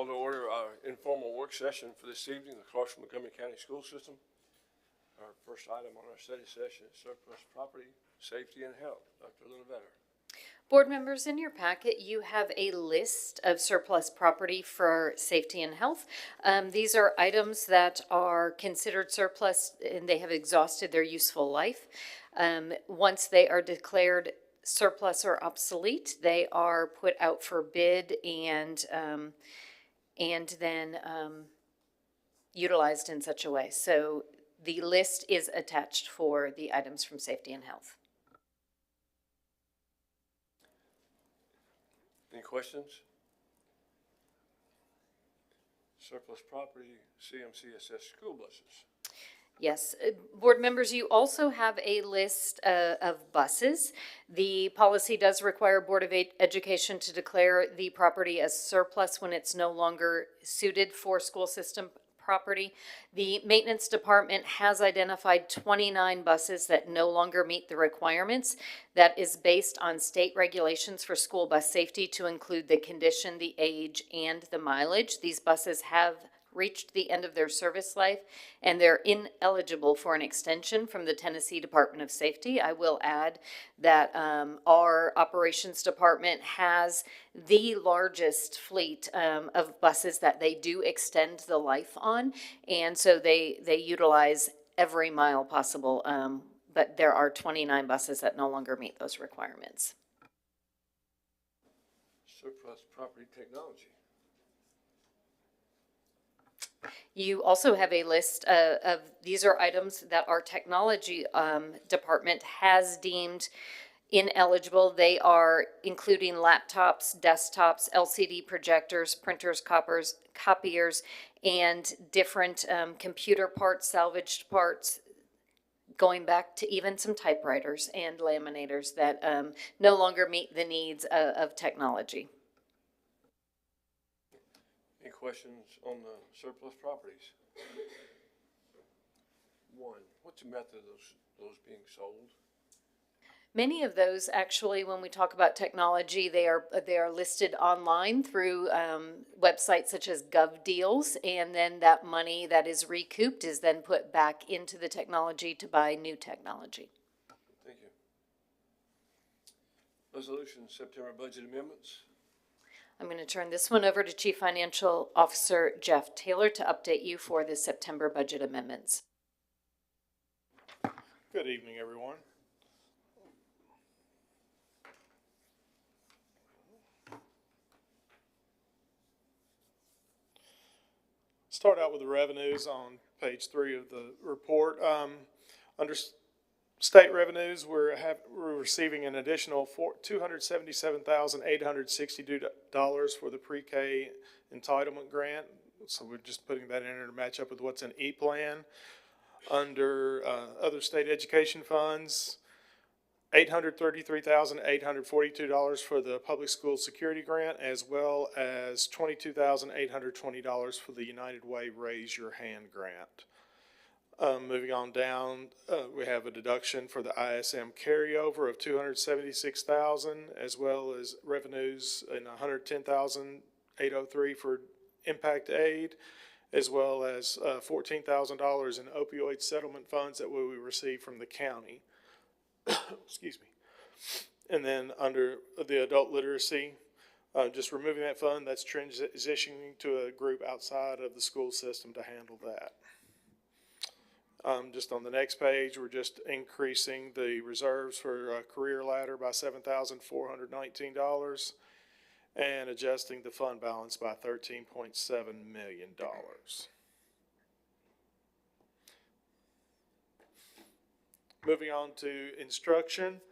Call to order our informal work session for this evening, the Clarksville-Montgomery County School System. Our first item on our study session is surplus property, safety, and health. Dr. Linevetter. Board members, in your packet, you have a list of surplus property for safety and health. These are items that are considered surplus and they have exhausted their useful life. Once they are declared surplus or obsolete, they are put out for bid and then utilized in such a way. So the list is attached for the items from safety and health. Any questions? Surplus property, CMCSS school buses. Yes, board members, you also have a list of buses. The policy does require Board of Education to declare the property as surplus when it's no longer suited for school system property. The maintenance department has identified 29 buses that no longer meet the requirements. That is based on state regulations for school bus safety to include the condition, the age, and the mileage. These buses have reached the end of their service life and they're ineligible for an extension from the Tennessee Department of Safety. I will add that our operations department has the largest fleet of buses that they do extend the life on, and so they utilize every mile possible, but there are 29 buses that no longer meet those requirements. Surplus property technology. You also have a list of these are items that our technology department has deemed ineligible. They are including laptops, desktops, LCD projectors, printers, copiers, and different computer parts, salvaged parts, going back to even some typewriters and laminators that no longer meet the needs of technology. Any questions on the surplus properties? One, what's the method of those being sold? Many of those, actually, when we talk about technology, they are listed online through websites such as GovDeals, and then that money that is recouped is then put back into the technology to buy new technology. Thank you. Resolution September budget amendments. I'm going to turn this one over to Chief Financial Officer Jeff Taylor to update you for the September budget amendments. Good evening, everyone. Start out with the revenues on page 3 of the report. Under state revenues, we're receiving an additional $277,862 for the pre-K entitlement grant. So we're just putting that in there to match up with what's in E-Plan. Under other state education funds, $833,842 for the public school security grant, as well as $22,820 for the United Way Raise Your Hand grant. Moving on down, we have a deduction for the ISM carryover of $276,000, as well as revenues in $110,803 for impact aid, as well as $14,000 in opioid settlement funds that we receive from the county. Excuse me. And then under the adult literacy, just removing that fund, that's transitioning to a group outside of the school system to handle that. Just on the next page, we're just increasing the reserves for Career Ladder by $7,419 and adjusting the fund balance by $13.7 million. Moving on to instruction.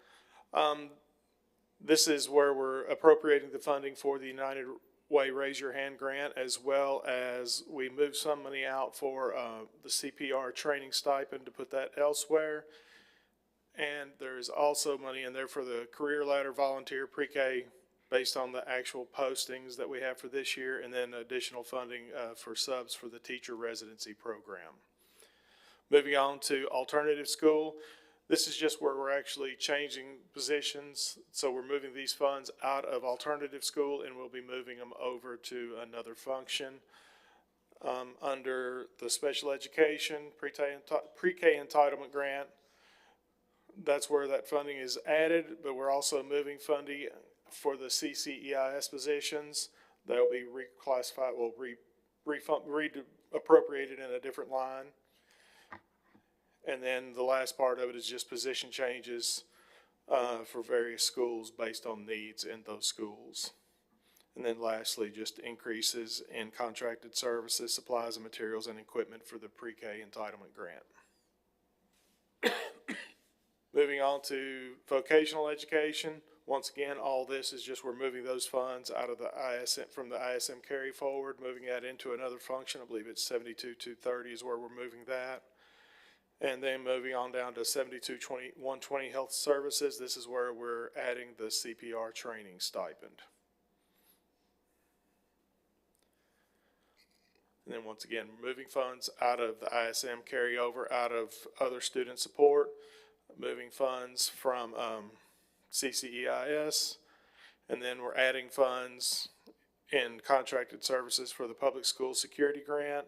This is where we're appropriating the funding for the United Way Raise Your Hand grant, as well as we move some money out for the CPR training stipend to put that elsewhere. And there's also money in there for the Career Ladder volunteer pre-K based on the actual postings that we have for this year, and then additional funding for subs for the teacher residency program. Moving on to alternative school. This is just where we're actually changing positions. So we're moving these funds out of alternative school and we'll be moving them over to another function. Under the special education pre-K entitlement grant, that's where that funding is added, but we're also moving funding for the CCEIS positions. They'll be reclassified, appropriated in a different line. And then the last part of it is just position changes for various schools based on needs in those schools. And then lastly, just increases in contracted services, supplies and materials and equipment for the pre-K entitlement grant. Moving on to vocational education. Once again, all this is just we're moving those funds out of the ISM, from the ISM carry forward, moving that into another function. I believe it's 72,230 is where we're moving that. And then moving on down to 72,120 health services. This is where we're adding the CPR training stipend. And then once again, moving funds out of the ISM carryover, out of other student support, moving funds from CCEIS, and then we're adding funds in contracted services for the public school security grant,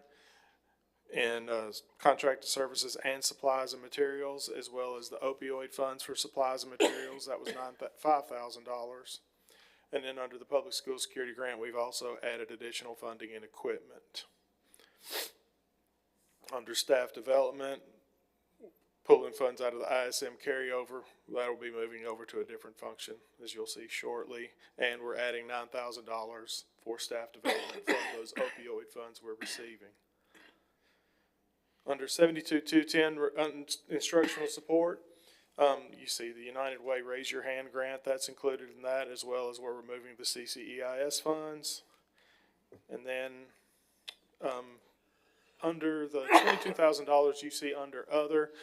and contracted services and supplies and materials, as well as the opioid funds for supplies and materials. That was $5,000. And then under the public school security grant, we've also added additional funding in equipment. Under staff development, pulling funds out of the ISM carryover, that'll be moving over to a different function, as you'll see shortly. And we're adding $9,000 for staff development from those opioid funds we're receiving. Under 72,210 instructional support, you see the United Way Raise Your Hand grant, that's included in that, as well as where we're moving the CCEIS funds. And then under the $22,000 you see under other,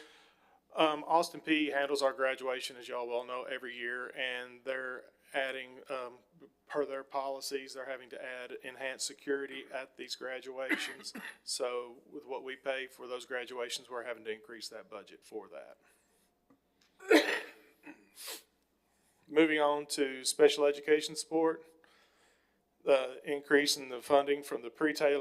Austin P handles our graduation, as y'all well know, every year, and they're adding, per their policies, they're having to add enhanced security at these graduations. So with what we pay for those graduations, we're having to increase that budget for that. Moving on to special education support, the increase in the funding from the pre-K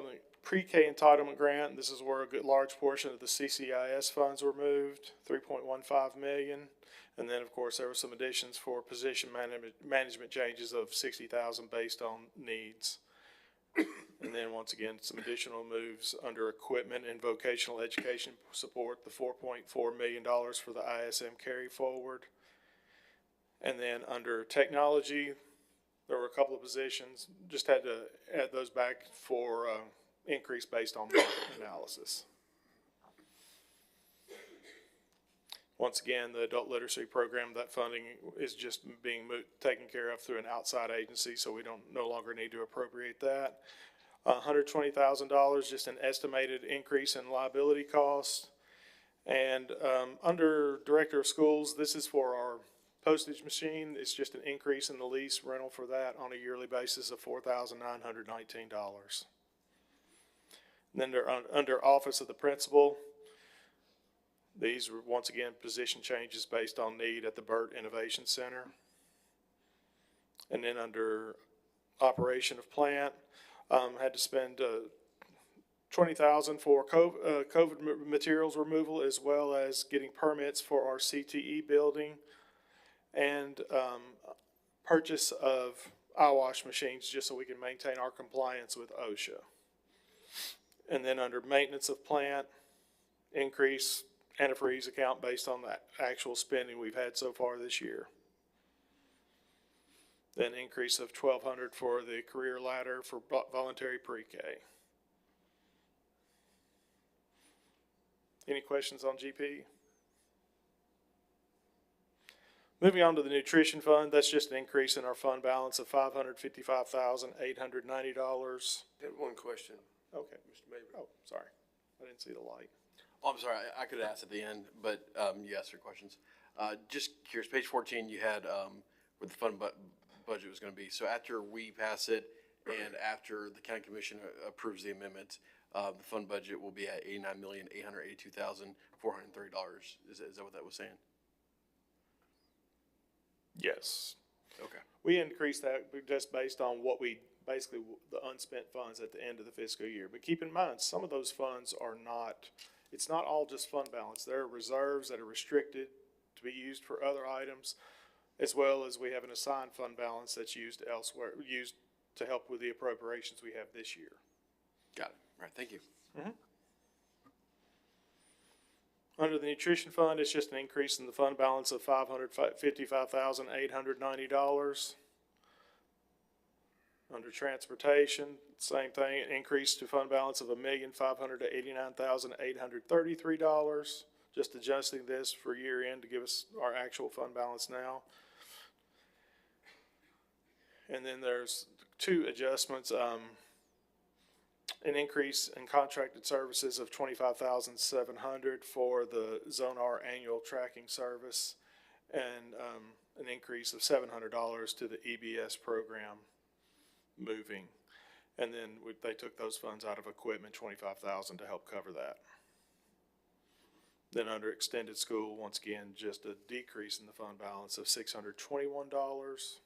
entitlement grant. This is where a good large portion of the CCIS funds were moved, $3.15 million. And then, of course, there were some additions for position management changes of $60,000 based on needs. And then, once again, some additional moves under equipment and vocational education support, the $4.4 million for the ISM carry forward. And then under technology, there were a couple of positions, just had to add those back for increase based on market analysis. Once again, the adult literacy program, that funding is just being taken care of through an outside agency, so we no longer need to appropriate that. $120,000, just an estimated increase in liability costs. And under Director of Schools, this is for our postage machine. It's just an increase in the lease rental for that on a yearly basis of $4,919. And then under Office of the Principal, these were once again position changes based on need at the Burt Innovation Center. And then under Operation of Plant, had to spend $20,000 for COVID materials removal, as well as getting permits for our CTE building, and purchase of eye wash machines just so we can maintain our compliance with OSHA. And then under maintenance of plant, increase antifreeze account based on the actual spending we've had so far this year. Then increase of $1,200 for the career ladder for voluntary pre-K. Any questions on GP? Moving on to the nutrition fund, that's just an increase in our fund balance of $555,890. I had one question, Okay. Mr. Mabry. Oh, sorry. I didn't see the light. Oh, I'm sorry, I could ask at the end, but you asked your questions. Just curious, page 14, you had where the fund budget was going to be. So after we pass it and after the county commission approves the amendment, the fund budget will be at $89,882,430. Is that what that was saying? Yes. Okay. We increased that just based on what we, basically the unspent funds at the end of the fiscal year. But keep in mind, some of those funds are not, it's not all just fund balance. There are reserves that are restricted to be used for other items, as well as we have an assigned fund balance that's used elsewhere, used to help with the appropriations we have this year. Got it. All right, thank you. Under the nutrition fund, it's just an increase in the fund balance of $555,890. Under transportation, same thing, an increase to fund balance of $1,589,833. Just adjusting this for year end to give us our actual fund balance now. And then there's two adjustments. An increase in contracted services of $25,700 for the Zone R annual tracking service, and an increase of $700 to the EBS program moving. And then they took those funds out of equipment, $25,000 to help cover that. Then under extended school, once again, just a decrease in the fund balance of $621.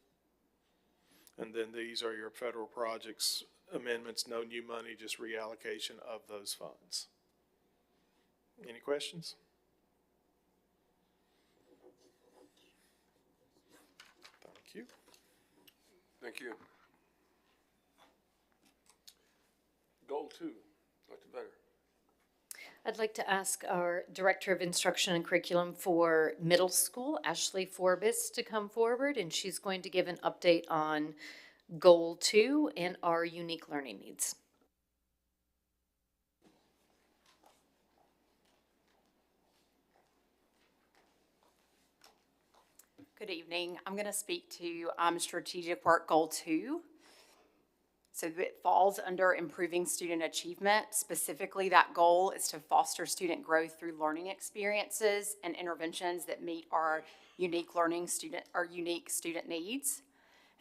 And then these are your federal projects amendments, no new money, just reallocation of those funds. Any questions? Thank you. Thank you. Goal 2, Dr. Better. I'd like to ask our Director of Instruction and Curriculum for middle school, Ashley Forbes, to come forward, and she's going to give an update on Goal 2 and our unique learning needs. Good evening. I'm going to speak to strategic work goal 2. So it falls under improving student achievement. Specifically, that goal is to foster student growth through learning experiences and interventions that meet our unique student needs.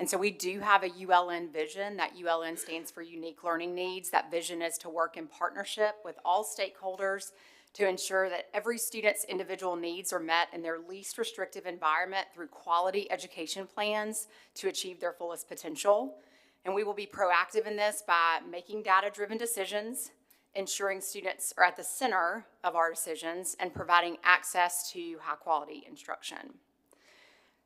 And so we do have a ULN vision. That ULN stands for Unique Learning Needs. That vision is to work in partnership with all stakeholders to ensure that every student's individual needs are met in their least restrictive environment through quality education plans to achieve their fullest potential. And we will be proactive in this by making data-driven decisions, ensuring students are at the center of our decisions, and providing access to high-quality instruction.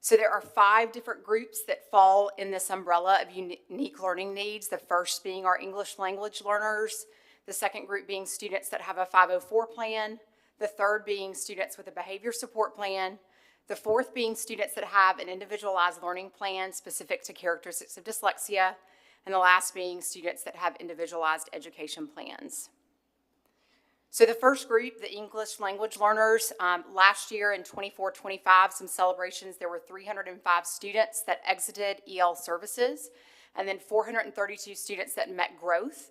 So there are 5 different groups that fall in this umbrella of unique learning needs, the first being our English language learners, the second group being students that have a 504 plan, the third being students with a behavior support plan, the fourth being students that have an individualized learning plan specific to characteristics of dyslexia, and the last being students that have individualized education plans. So the first group, the English language learners, last year in 24-25, some celebrations, there were 305 students that exited EL services, and then 432 students that met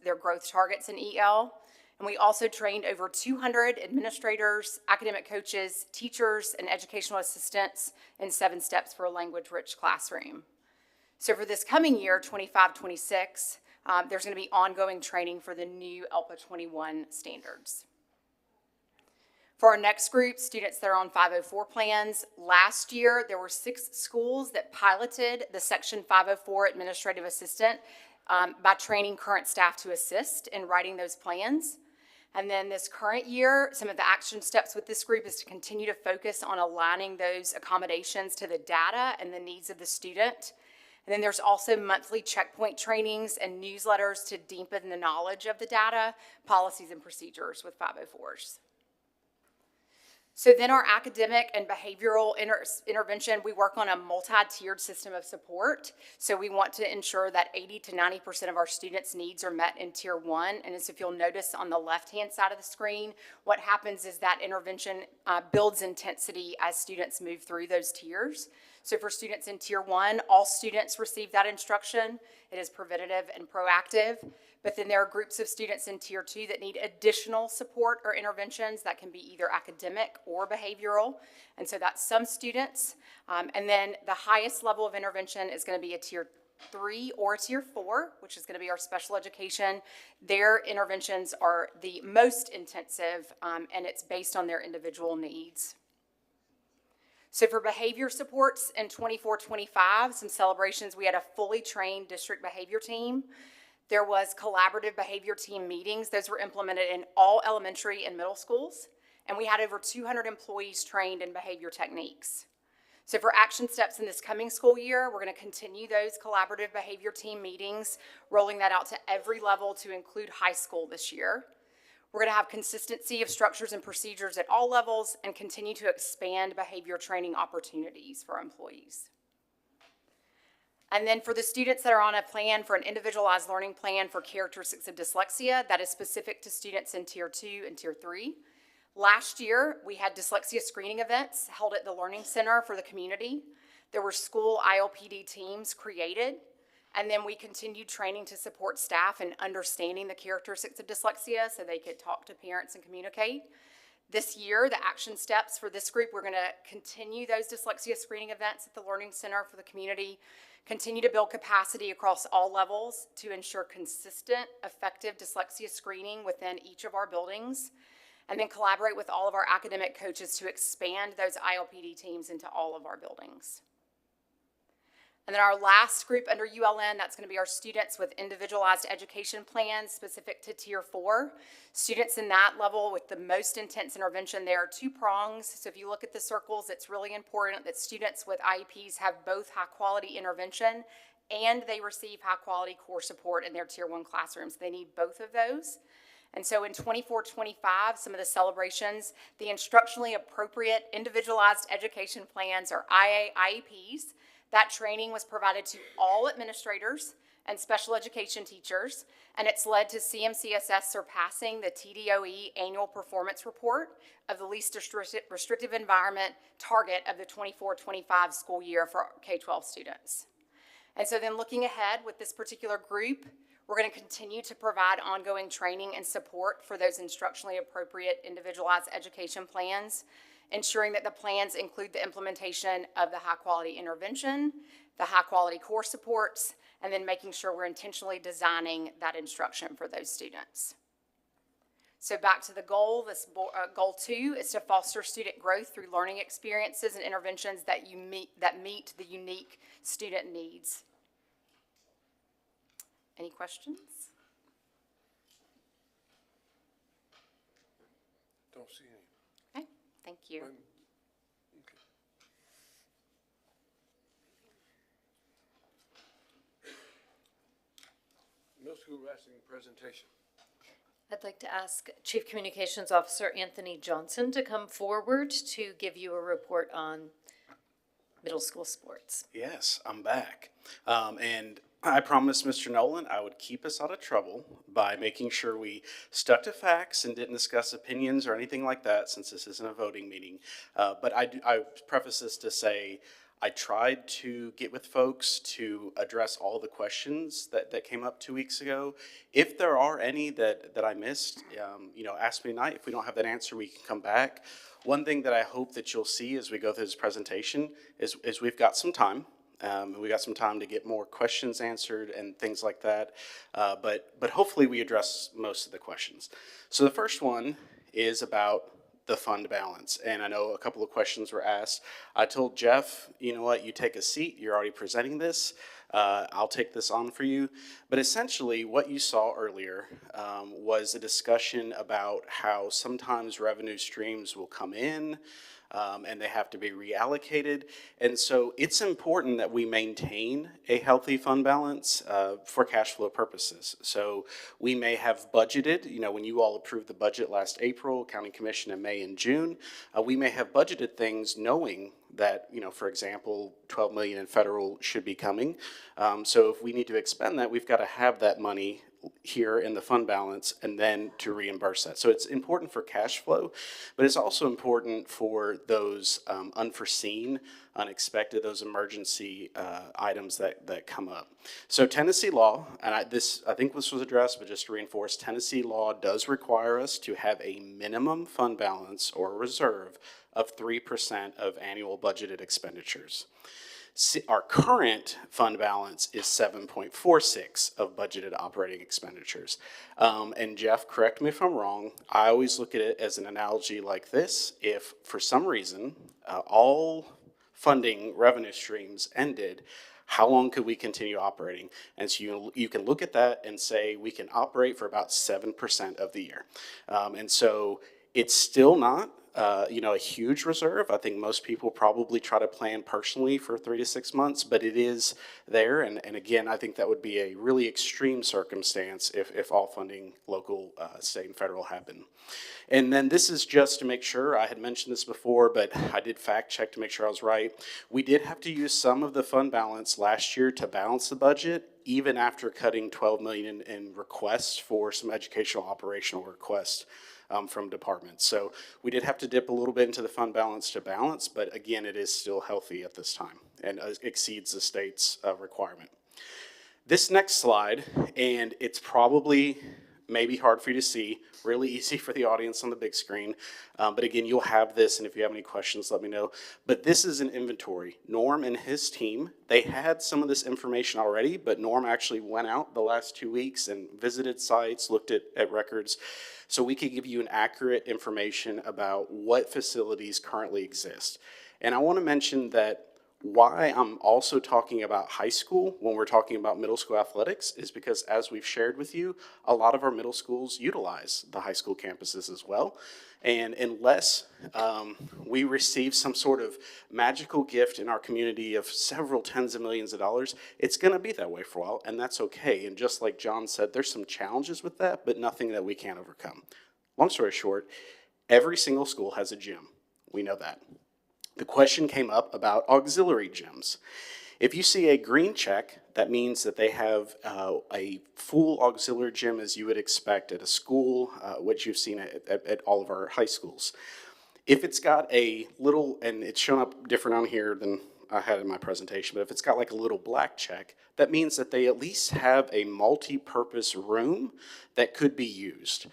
their growth targets in EL. And we also trained over 200 administrators, academic coaches, teachers, and educational assistants in 7 steps for a language-rich classroom. So for this coming year, 25-26, there's going to be ongoing training for the new ELPA 21 standards. For our next group, students that are on 504 plans, last year there were 6 schools that piloted the Section 504 administrative assistant by training current staff to assist in writing those plans. And then this current year, some of the action steps with this group is to continue to focus on aligning those accommodations to the data and the needs of the student. And then there's also monthly checkpoint trainings and newsletters to deepen the knowledge of the data, policies, and procedures with 504s. So then our academic and behavioral intervention, we work on a multi-tiered system of support. So we want to ensure that 80 to 90% of our students' needs are met in Tier 1. And as if you'll notice on the left-hand side of the screen, what happens is that intervention builds intensity as students move through those tiers. So for students in Tier 1, all students receive that instruction. It is preventative and proactive. But then there are groups of students in Tier 2 that need additional support or interventions that can be either academic or behavioral. And so that's some students. And then the highest level of intervention is going to be a Tier 3 or a Tier 4, which is going to be our special education. Their interventions are the most intensive, and it's based on their individual needs. So for behavior supports in 24-25, some celebrations, we had a fully trained district behavior team. There was collaborative behavior team meetings. Those were implemented in all elementary and middle schools. And we had over 200 employees trained in behavior techniques. So for action steps in this coming school year, we're going to continue those collaborative behavior team meetings, rolling that out to every level to include high school this year. We're going to have consistency of structures and procedures at all levels and continue to expand behavior training opportunities for employees. And then for the students that are on a plan for an individualized learning plan for characteristics of dyslexia, that is specific to students in Tier 2 and Tier 3. Last year, we had dyslexia screening events held at the Learning Center for the community. There were school ILPD teams created, and then we continued training to support staff in understanding the characteristics of dyslexia so they could talk to parents and communicate. This year, the action steps for this group, we're going to continue those dyslexia screening events at the Learning Center for the community, continue to build capacity across all levels to ensure consistent, effective dyslexia screening within each of our buildings, and then collaborate with all of our academic coaches to expand those ILPD teams into all of our buildings. And then our last group under ULN, that's going to be our students with individualized education plans specific to Tier 4. Students in that level with the most intense intervention, there are 2 prongs. So if you look at the circles, it's really important that students with IEPs have both high quality intervention and they receive high quality core support in their Tier 1 classrooms. They need both of those. And so in 24-25, some of the celebrations, the instructionally appropriate individualized education plans or IEPs, that training was provided to all administrators and special education teachers, and it's led to CMCSS surpassing the TDOE annual performance report of the least restrictive environment target of the 24-25 school year for K-12 students. And so then looking ahead with this particular group, we're going to continue to provide ongoing training and support for those instructionally appropriate individualized education plans, ensuring that the plans include the implementation of the high-quality intervention, the high-quality core supports, and then making sure we're intentionally designing that instruction for those students. So back to the goal, this goal 2 is to foster student growth through learning experiences and interventions that meet the unique student needs. Any questions? Don't see any. Okay, thank you. Okay. Middle school wrestling presentation. I'd like to ask Chief Communications Officer Anthony Johnson to come forward to give you a report on middle school sports. Yes, I'm back. And I promised Mr. Nolan I would keep us out of trouble by making sure we stuck to facts and didn't discuss opinions or anything like that, since this isn't a voting meeting. But I preface this to say I tried to get with folks to address all the questions that came up 2 weeks ago. If there are any that I missed, ask me tonight. If we don't have that answer, we can come back. One thing that I hope that you'll see as we go through this presentation is we've got some time. We got some time to get more questions answered and things like that, but hopefully we address most of the questions. So the first one is about the fund balance, and I know a couple of questions were asked. I told Jeff, you know what, you take a seat, you're already presenting this, I'll take this on for you. But essentially what you saw earlier was a discussion about how sometimes revenue streams will come in, and they have to be reallocated. And so it's important that we maintain a healthy fund balance for cash flow purposes. So we may have budgeted, when you all approved the budget last April, County Commission in May and June, we may have budgeted things knowing that, for example, 12 million in federal should be coming. So if we need to expend that, we've got to have that money here in the fund balance and then to reimburse that. So it's important for cash flow, but it's also important for those unforeseen, unexpected, those emergency items that come up. So Tennessee law, and I think this was addressed, but just to reinforce, Tennessee law does require us to have a minimum fund balance or reserve of 3% of annual budgeted expenditures. Our current fund balance is 7.46 of budgeted operating expenditures. And Jeff, correct me if I'm wrong, I always look at it as an analogy like this. If for some reason all funding revenue streams ended, how long could we continue operating? And so you can look at that and say we can operate for about 7% of the year. And so it's still not a huge reserve. I think most people probably try to plan personally for 3 to 6 months, but it is there. And again, I think that would be a really extreme circumstance if all funding, local, state, and federal happen. And then this is just to make sure, I had mentioned this before, but I did fact check to make sure I was right. We did have to use some of the fund balance last year to balance the budget, even after cutting $12 million in requests for some educational operational requests from departments. So we did have to dip a little bit into the fund balance to balance, but again, it is still healthy at this time and exceeds the state's requirement. This next slide, and it's probably maybe hard for you to see, really easy for the audience on the big screen. But again, you'll have this, and if you have any questions, let me know. But this is an inventory. Norm and his team, they had some of this information already, but Norm actually went out the last 2 weeks and visited sites, looked at records, so we could give you an accurate information about what facilities currently exist. And I want to mention that why I'm also talking about high school when we're talking about middle school athletics is because, as we've shared with you, a lot of our middle schools utilize the high school campuses as well. And unless we receive some sort of magical gift in our community of several tens of millions of dollars, it's going to be that way for a while, and that's okay. And just like John said, there's some challenges with that, but nothing that we can't overcome. Long story short, every single school has a gym. We know that. The question came up about auxiliary gyms. If you see a green check, that means that they have a full auxiliary gym as you would expect at a school, which you've seen at all of our high schools. If it's got a little, and it's shown up different on here than I had in my presentation, but if it's got like a little black check, that means that they at least have a multi-purpose room that could be used.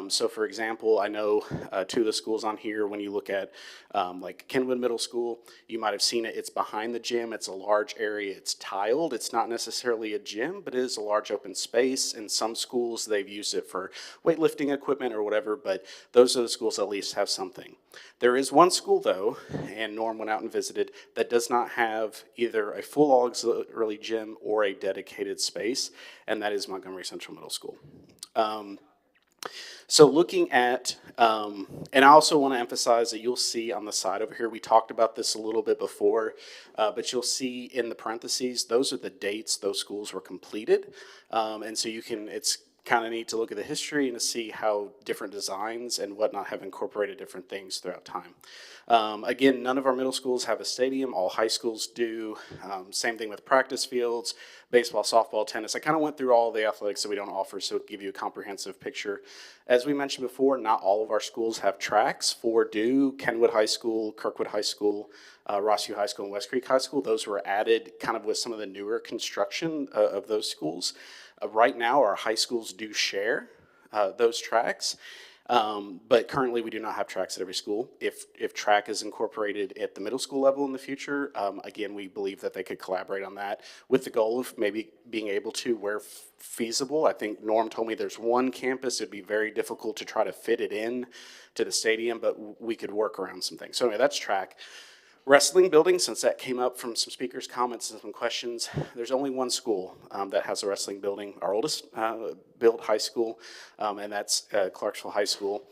So for example, I know 2 of the schools on here, when you look at like Kenwood Middle School, you might have seen it. It's behind the gym. It's a large area. It's tiled. It's not necessarily a gym, but it is a large open space. In some schools, they've used it for weightlifting equipment or whatever, but those are the schools that at least have something. There is one school, though, and Norm went out and visited, that does not have either a full auxiliary gym or a dedicated space, and that is Montgomery Central Middle School. So looking at, and I also want to emphasize that you'll see on the side over here, we talked about this a little bit before, but you'll see in the parentheses, those are the dates those schools were completed. And so you can, it's kind of neat to look at the history and to see how different designs and whatnot have incorporated different things throughout time. Again, none of our middle schools have a stadium. All high schools do. Same thing with practice fields, baseball, softball, tennis. I kind of went through all the athletics that we don't offer, so to give you a comprehensive picture. As we mentioned before, not all of our schools have tracks. 4 do. Kenwood High School, Kirkwood High School, Rossview High School, and West Creek High School. Those were added kind of with some of the newer construction of those schools. Right now, our high schools do share those tracks, but currently we do not have tracks at every school. If track is incorporated at the middle school level in the future, again, we believe that they could collaborate on that with the goal of maybe being able to, where feasible. I think Norm told me there's one campus, it'd be very difficult to try to fit it in to the stadium, but we could work around some things. So anyway, that's track. Wrestling building, since that came up from some speakers' comments and some questions, there's only one school that has a wrestling building, our oldest built high school, and that's Clarksville High School.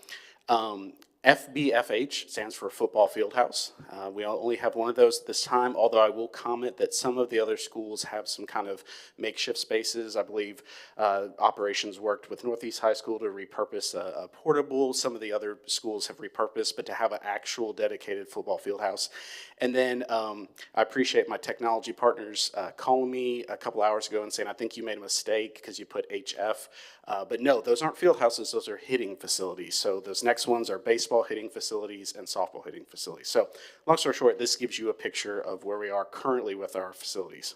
FBFH stands for Football Fieldhouse. We only have one of those at this time, although I will comment that some of the other schools have some kind of makeshift spaces. I believe operations worked with Northeast High School to repurpose a portable. Some of the other schools have repurposed, but to have an actual dedicated football field house. And then I appreciate my technology partners calling me a couple hours ago and saying, I think you made a mistake because you put HF. But no, those aren't field houses, those are hitting facilities. So those next ones are baseball hitting facilities and softball hitting facilities. So long story short, this gives you a picture of where we are currently with our facilities.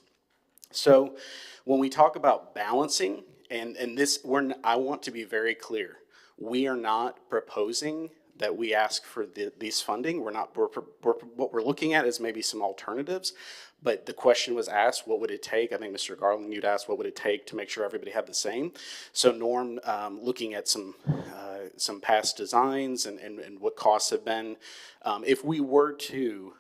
So when we talk about balancing, and this, I want to be very clear, we are not proposing that we ask for these funding. What we're looking at is maybe some alternatives, but the question was asked, what would it take? I think Mr. Garland, you'd asked what would it take to make sure everybody had the same. So Norm, looking at some past designs and what costs have been, if we were to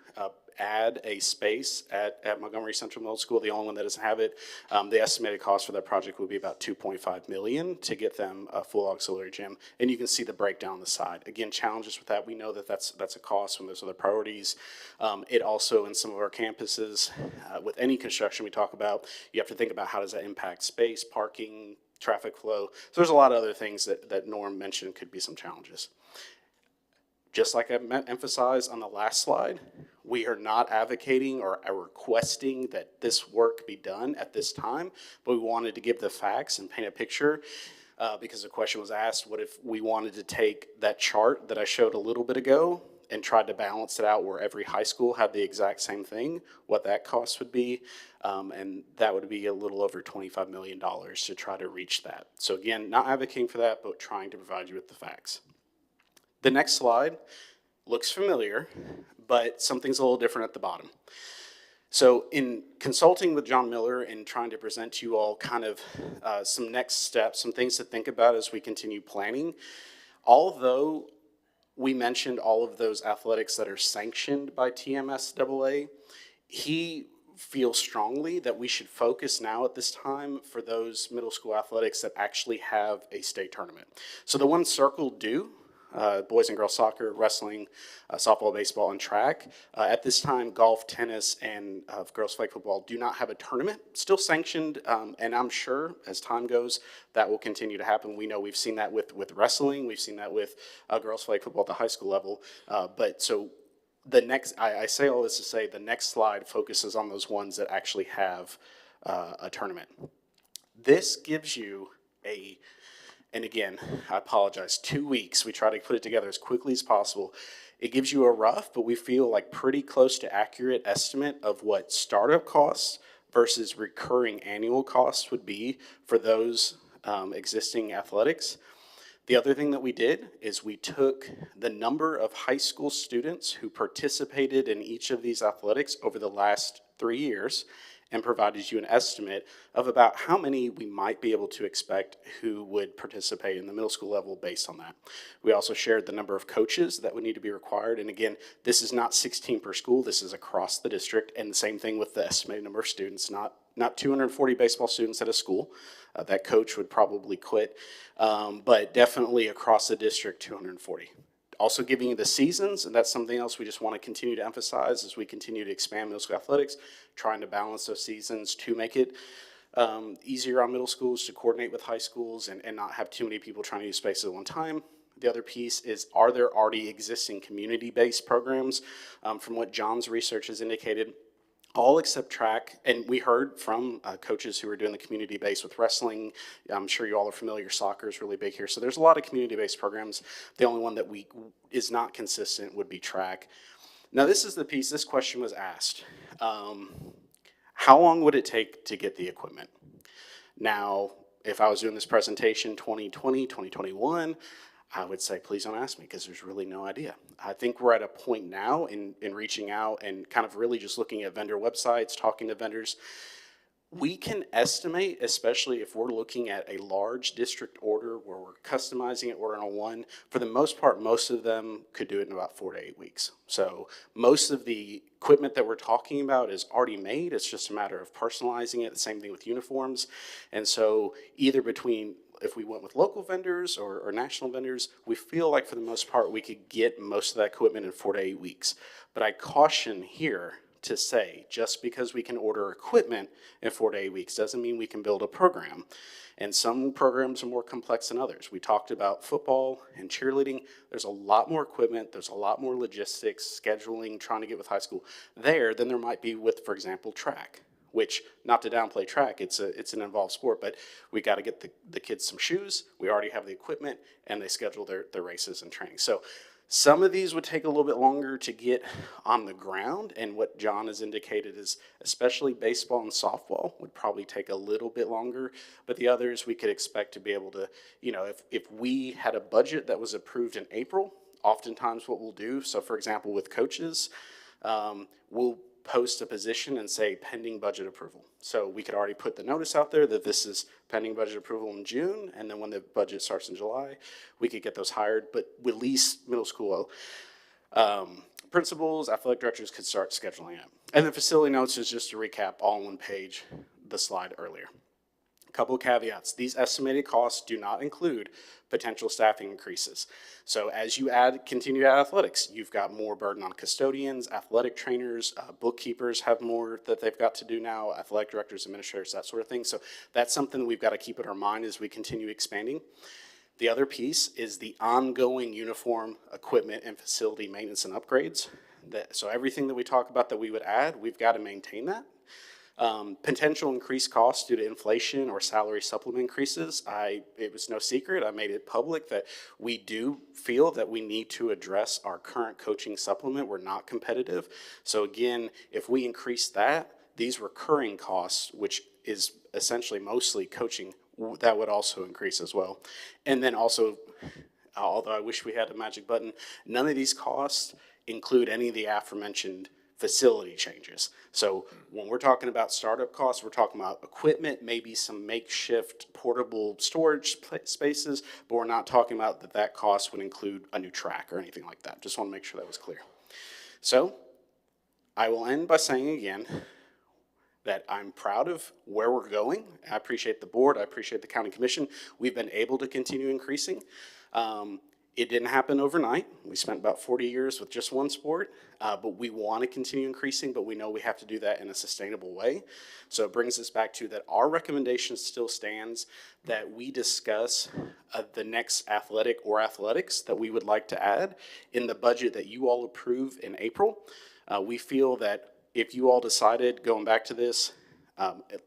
add a space at Montgomery Central Middle School, the only one that doesn't have it. The estimated cost for that project would be about $2.5 million to get them a full auxiliary gym. And you can see the breakdown on the side. Again, challenges with that, we know that that's a cost when there's other priorities. It also, in some of our campuses, with any construction we talk about, you have to think about how does that impact space, parking, traffic flow. So there's a lot of other things that Norm mentioned could be some challenges. Just like I emphasized on the last slide, we are not advocating or requesting that this work be done at this time, but we wanted to give the facts and paint a picture because the question was asked, what if we wanted to take that chart that I showed a little bit ago and tried to balance it out where every high school had the exact same thing, what that cost would be, and that would be a little over $25 million to try to reach that. So again, not advocating for that, but trying to provide you with the facts. The next slide looks familiar, but something's a little different at the bottom. So in consulting with John Miller and trying to present to you all kind of some next steps, some things to think about as we continue planning, although we mentioned all of those athletics that are sanctioned by TMSAA, he feels strongly that we should focus now at this time for those middle school athletics that actually have a state tournament. So the ones circled do. Boys and girls soccer, wrestling, softball, baseball, and track. At this time, golf, tennis, and girls flag football do not have a tournament. Still sanctioned, and I'm sure as time goes, that will continue to happen. We know we've seen that with wrestling. We've seen that with girls flag football at the high school level. But so the next, I say all this to say the next slide focuses on those ones that actually have a tournament. This gives you and again, I apologize, 2 weeks. We try to put it together as quickly as possible. It gives you a rough, but we feel like pretty close to accurate estimate of what startup costs versus recurring annual costs would be for those existing athletics. The other thing that we did is we took the number of high school students who participated in each of these athletics over the last 3 years and provided you an estimate of about how many we might be able to expect who would participate in the middle school level based on that. We also shared the number of coaches that would need to be required. And again, this is not 16 per school, this is across the district. And the same thing with the estimated number of students, not 240 baseball students at a school. That coach would probably quit, but definitely across the district, 240. Also giving you the seasons, and that's something else we just want to continue to emphasize as we continue to expand middle school athletics, trying to balance those seasons to make it easier on middle schools to coordinate with high schools and not have too many people trying to use space at one time. The other piece is, are there already existing community-based programs? From what John's research has indicated, all except track, and we heard from coaches who are doing the community-based with wrestling. I'm sure you all are familiar, soccer is really big here. So there's a lot of community-based programs. The only one that is not consistent would be track. Now this is the piece, this question was asked. How long would it take to get the equipment? Now, if I was doing this presentation 2020, 2021, I would say, please don't ask me because there's really no idea. I think we're at a point now in reaching out and kind of really just looking at vendor websites, talking to vendors. We can estimate, especially if we're looking at a large district order where we're customizing it, ordering on one, for the most part, most of them could do it in about 4 to 8 weeks. So most of the equipment that we're talking about is already made. It's just a matter of personalizing it. The same thing with uniforms. And so either between, if we went with local vendors or national vendors, we feel like for the most part, we could get most of that equipment in 4 to 8 weeks. But I caution here to say, just because we can order equipment in 4 to 8 weeks doesn't mean we can build a program. And some programs are more complex than others. We talked about football and cheerleading. There's a lot more equipment. There's a lot more logistics, scheduling, trying to get with high school there than there might be with, for example, track. Which, not to downplay track, it's an involved sport, but we got to get the kids some shoes. We already have the equipment, and they schedule their races and training. So some of these would take a little bit longer to get on the ground, and what John has indicated is especially baseball and softball would probably take a little bit longer, but the others we could expect to be able to, if we had a budget that was approved in April, oftentimes what we'll do, so for example with coaches, we'll post a position and say pending budget approval. So we could already put the notice out there that this is pending budget approval in June, and then when the budget starts in July, we could get those hired, but release middle school principals, athletic directors could start scheduling it. And the facility notes is just to recap all on one page, the slide earlier. A couple of caveats. These estimated costs do not include potential staffing increases. So as you continue to add athletics, you've got more burden on custodians, athletic trainers, bookkeepers have more that they've got to do now, athletic directors, administrators, that sort of thing. So that's something that we've got to keep in our mind as we continue expanding. The other piece is the ongoing uniform equipment and facility maintenance and upgrades. So everything that we talk about that we would add, we've got to maintain that. Potential increased costs due to inflation or salary supplement increases. It was no secret, I made it public that we do feel that we need to address our current coaching supplement. We're not competitive. So again, if we increase that, these recurring costs, which is essentially mostly coaching, that would also increase as well. And then also, although I wish we had a magic button, none of these costs include any of the aforementioned facility changes. So when we're talking about startup costs, we're talking about equipment, maybe some makeshift portable storage spaces, but we're not talking about that cost would include a new track or anything like that. Just want to make sure that was clear. So I will end by saying again that I'm proud of where we're going. I appreciate the board. I appreciate the county commission. We've been able to continue increasing. It didn't happen overnight. We spent about 40 years with just one sport, but we want to continue increasing, but we know we have to do that in a sustainable way. So it brings us back to that our recommendation still stands, that we discuss the next athletic or athletics that we would like to add in the budget that you all approve in April. We feel that if you all decided, going back to this,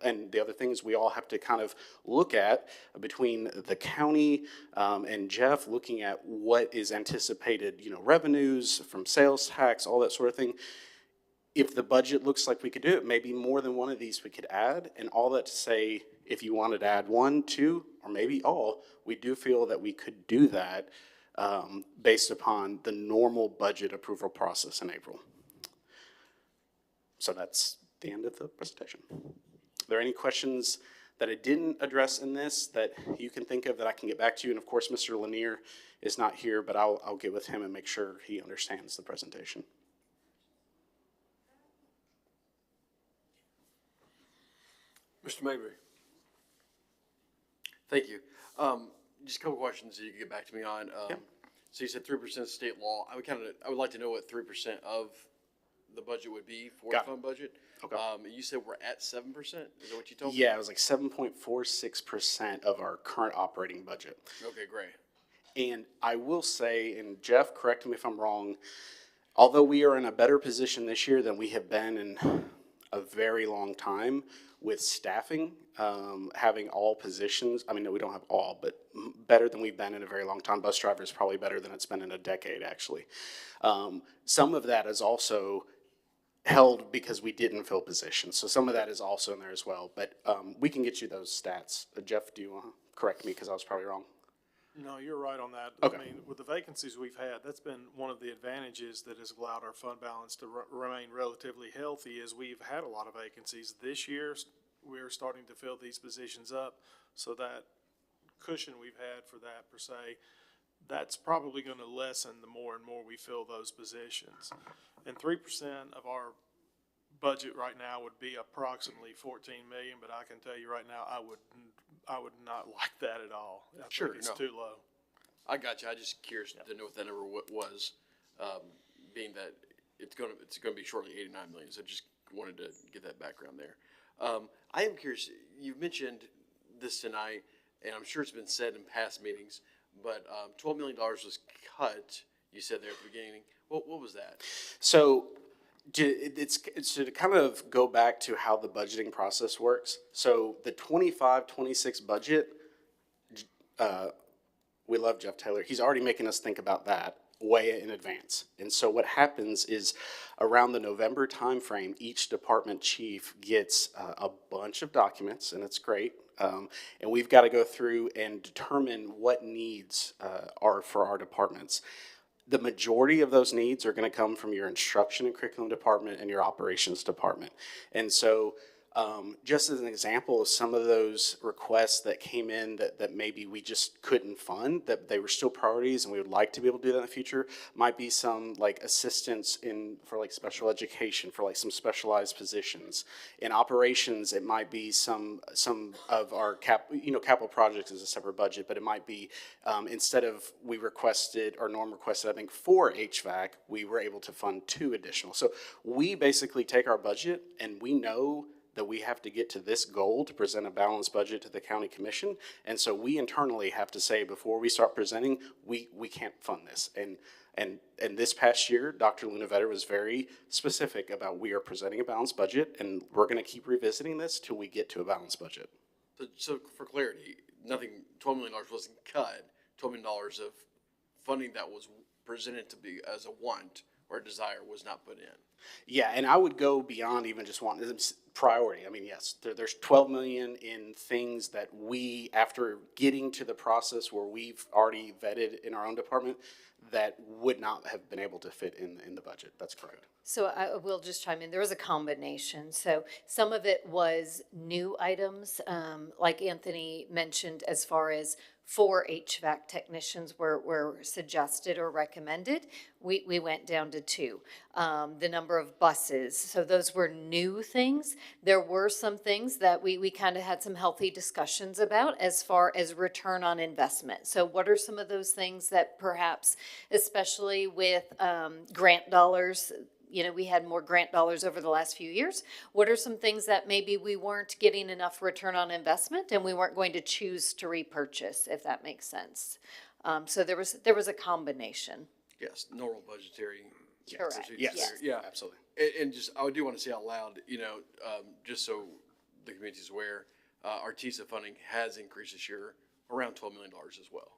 and the other thing is we all have to kind of look at, between the county and Jeff, looking at what is anticipated, revenues from sales tax, all that sort of thing. If the budget looks like we could do it, maybe more than one of these we could add. And all that to say, if you wanted to add one, two, or maybe all, we do feel that we could do that based upon the normal budget approval process in April. So that's the end of the presentation. Are there any questions that I didn't address in this that you can think of that I can get back to you? And of course, Mr. Lanier is not here, but I'll get with him and make sure he understands the presentation. Mr. Mabry. Thank you. Just a couple questions that you can get back to me on. Yeah. So you said 3% state law. I would like to know what 3% of the budget would be for the fund budget. Okay. You said we're at 7%? Is that what you told me? Yeah, it was like 7.46% of our current operating budget. Okay, great. And I will say, and Jeff, correct me if I'm wrong, although we are in a better position this year than we have been in a very long time with staffing, having all positions. I mean, no, we don't have all, but better than we've been in a very long time. Bus driver is probably better than it's been in a decade, actually. Some of that is also held because we didn't fill positions. So some of that is also in there as well. But we can get you those stats. Jeff, do you want to correct me because I was probably wrong? No, you're right on that. Okay. I mean, with the vacancies we've had, that's been one of the advantages that has allowed our fund balance to remain relatively healthy, is we've had a lot of vacancies. This year, we're starting to fill these positions up, so that cushion we've had for that per se, that's probably going to lessen the more and more we fill those positions. And 3% of our budget right now would be approximately 14 million, but I can tell you right now, I would not like that at all. I think it's too low. I got you. I just curious to know what that number was, being that it's going to be shortly 89 million. So just wanted to get that background there. I am curious. You mentioned this tonight, and I'm sure it's been said in past meetings, but $12 million was cut. You said there at the beginning. What was that? So it's to kind of go back to how the budgeting process works. So the 25-26 budget, we love Jeff Taylor. He's already making us think about that way in advance. And so what happens is around the November timeframe, each department chief gets a bunch of documents, and it's great. And we've got to go through and determine what needs are for our departments. The majority of those needs are going to come from your instruction and curriculum department and your operations department. And so Just as an example of some of those requests that came in that maybe we just couldn't fund, that they were still priorities and we would like to be able to do that in the future, might be some like assistance for like special education, for like some specialized positions. In operations, it might be some of our capital projects is a separate budget, but it might be, instead of we requested, or Norm requested, I think 4 HVAC, we were able to fund 2 additional. So we basically take our budget and we know that we have to get to this goal to present a balanced budget to the county commission. And so we internally have to say, before we start presenting, we can't fund this. And this past year, Dr. Lunavetter was very specific about, we are presenting a balanced budget and we're gonna keep revisiting this till we get to a balanced budget. So for clarity, nothing, $12 million wasn't cut, $12 million of funding that was presented to be as a want or a desire was not put in. Yeah, and I would go beyond even just wanting priority. I mean, yes, there's 12 million in things that we, after getting to the process where we've already vetted in our own department, that would not have been able to fit in the budget. That's correct. So I will just chime in. There was a combination. So some of it was new items, like Anthony mentioned, as far as 4 HVAC technicians were suggested or recommended. We went down to 2. The number of buses, so those were new things. There were some things that we kind of had some healthy discussions about as far as return on investment. So what are some of those things that perhaps, especially with grant dollars, you know, we had more grant dollars over the last few years. What are some things that maybe we weren't getting enough return on investment and we weren't going to choose to repurchase, if that makes sense? So there was a combination. Yes, normal budgetary. Correct. procedures Yes. there. Yeah, Absolutely. And just, I do want to say out loud, you know, just so the community's aware, our TISA funding has increased this year around $12 million as well.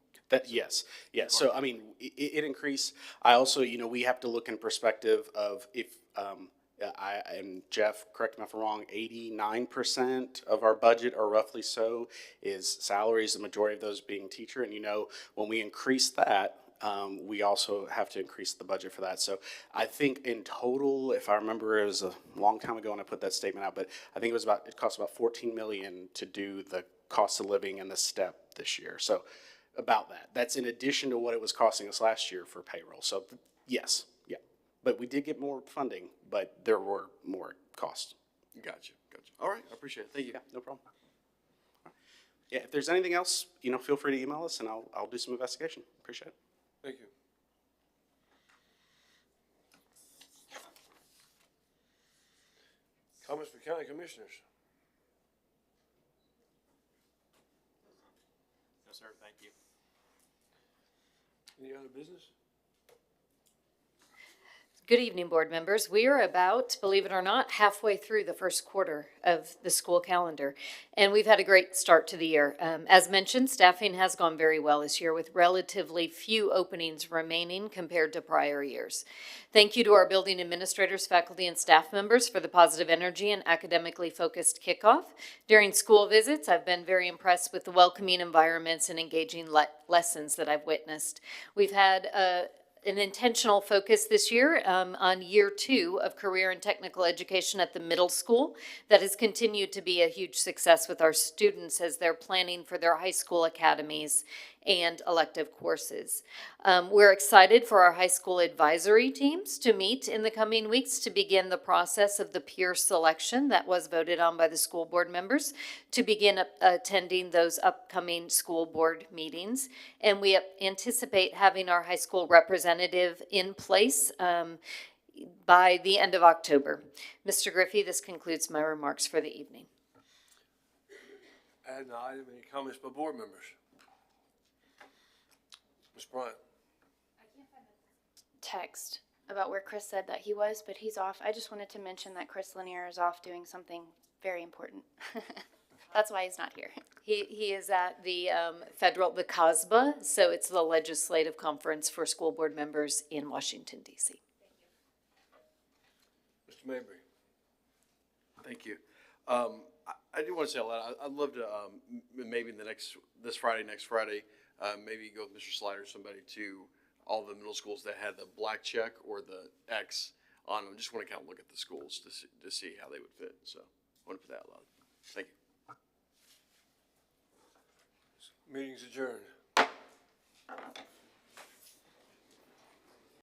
Yes. So, I mean, it increased. I also, we have to look in perspective of if, and Jeff, correct me if I'm wrong, 89% of our budget, or roughly so, is salaries, the majority of those being teacher. And, when we increase that, we also have to increase the budget for that. So I think in total, if I remember, it was a long time ago when I put that statement out, but I think it cost about 14 million to do the cost of living and the step this year. So about that. That's in addition to what it was costing us last year for payroll. So yes, yeah. But we did get more funding, but there were more costs. Gotcha. All right, I appreciate it. Thank you. Yeah, no problem. Yeah, if there's anything else, feel free to email us and I'll do some investigation. Appreciate it. Thank you. Comments for county commissioners? No, sir, thank you. Any other business? Good evening, board members. We are about, believe it or not, halfway through the first quarter of the school calendar, and we've had a great start to the year. As mentioned, staffing has gone very well this year with relatively few openings remaining compared to prior years. Thank you to our building administrators, faculty, and staff members for the positive energy and academically focused kickoff. During school visits, I've been very impressed with the welcoming environments and engaging lessons that I've witnessed. We've had an intentional focus this year on year 2 of career and technical education at the middle school that has continued to be a huge success with our students as they're planning for their high school academies and elective courses. We're excited for our high school advisory teams to meet in the coming weeks to begin the process of the peer selection that was voted on by the school board members to begin attending those upcoming school board meetings. And we anticipate having our high school representative in place by the end of October. Mr. Griffey, this concludes my remarks for the evening. Add an item, any comments by board members? Ms. Bryant? Text about where Chris said that he was, but he's off. I just wanted to mention that Chris Lanier is off doing something very important. That's why he's not here. He is at the the COSBA, so it's the Legislative Conference for School Board Members in Washington, D.C. Mr. Mabry? Thank you. I do want to say a lot. I'd love to maybe this Friday, next Friday, maybe go with Mr. Slider, somebody to all the middle schools that had the black check or the X on them. Just want to kind of look at the schools to see how they would fit. So want to put that out loud. Thank you. Meeting's adjourned.